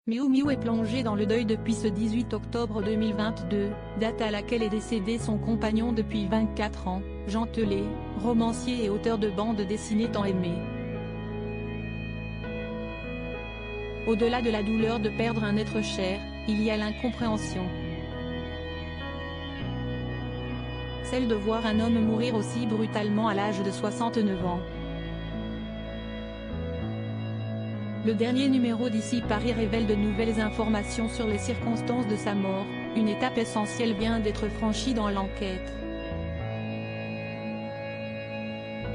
Miou Miou est plongé dans le deuil depuis ce 18 octobre 2022, date à laquelle est décédé son compagnon depuis 24 ans, Jean Telet, romancier et auteur de bandes dessinées tant aimées. Au-delà de la douleur de perdre un être cher, il y a l'incompréhension. Celle de voir un homme mourir aussi brutalement à l'âge de 69 ans. Le dernier numéro d'Ici Paris révèle de nouvelles informations sur les circonstances de sa mort. Une étape essentielle vient d'être franchie dans l'enquête.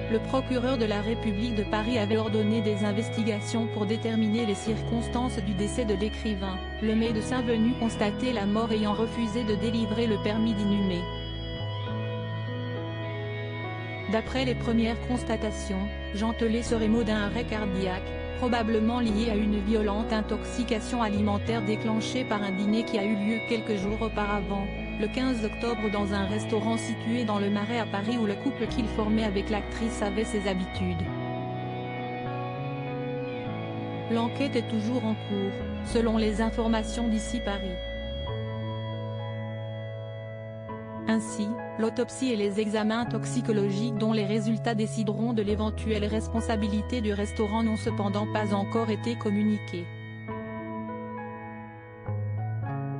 Le procureur de la République de Paris avait ordonné des investigations pour déterminer les circonstances du décès de l'écrivain, le médecin venu constater la mort ayant refusé de délivrer le permis d'inhumer. D'après les premières constatations, Jean Telet serait mort d'un arrêt cardiaque, probablement lié à une violente intoxication alimentaire déclenchée par un dîner qui a eu lieu quelques jours auparavant, le 15 octobre dans un restaurant situé dans le Marais à Paris où le couple qu'il formait avec l'actrice avait ses habitudes. L'enquête est toujours en cours, selon les informations d'Ici Paris. Ainsi, l'autopsie et les examens toxicologiques dont les résultats décideront de l'éventuelle responsabilité du restaurant n'ont cependant pas encore été communiqués.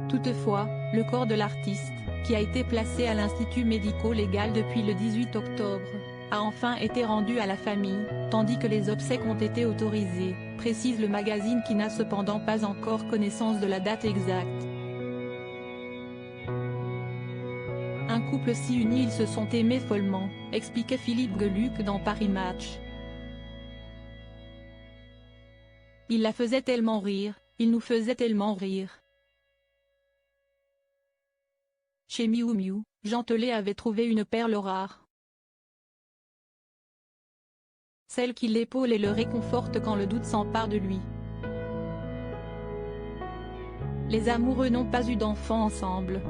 Toutefois, le corps de l'artiste, qui a été placé à l'Institut médico-légal depuis le 18 octobre, a enfin été rendu à la famille, tandis que les obsèques ont été autorisées, précise le magazine qui n'a cependant pas encore connaissance de la date exacte. Un couple si uni ils se sont aimés follement, expliquait Philippe Geluck dans Paris Match. Il la faisait tellement rire, il nous faisait tellement rire. Chez Miou Miou, Jean Telet avait trouvé une perle rare. Celle qui l'épaule et le réconforte quand le doute s'empare de lui. Les amoureux n'ont pas eu d'enfants ensemble.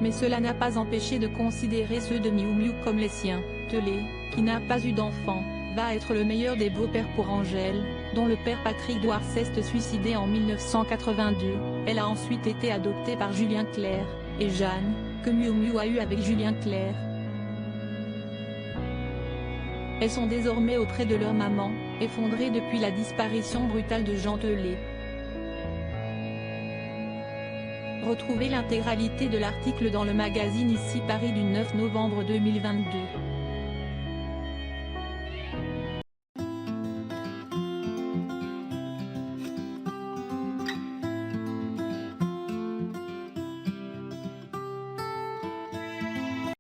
Mais cela n'a pas empêché de considérer ceux de Miou Miou comme les siens. Telet, qui n'a pas eu d'enfant, va être le meilleur des beaux-pères pour Angèle, dont le père Patrick Douart s'est suicidé en 1982. Elle a ensuite été adoptée par Julien Clerc, et Jeanne, que Miou Miou a eu avec Julien Clerc. Elles sont désormais auprès de leur maman, effondrée depuis la disparition brutale de Jean Telet. Retrouvez l'intégralité de l'article dans le magazine Ici Paris du 9 novembre 2022.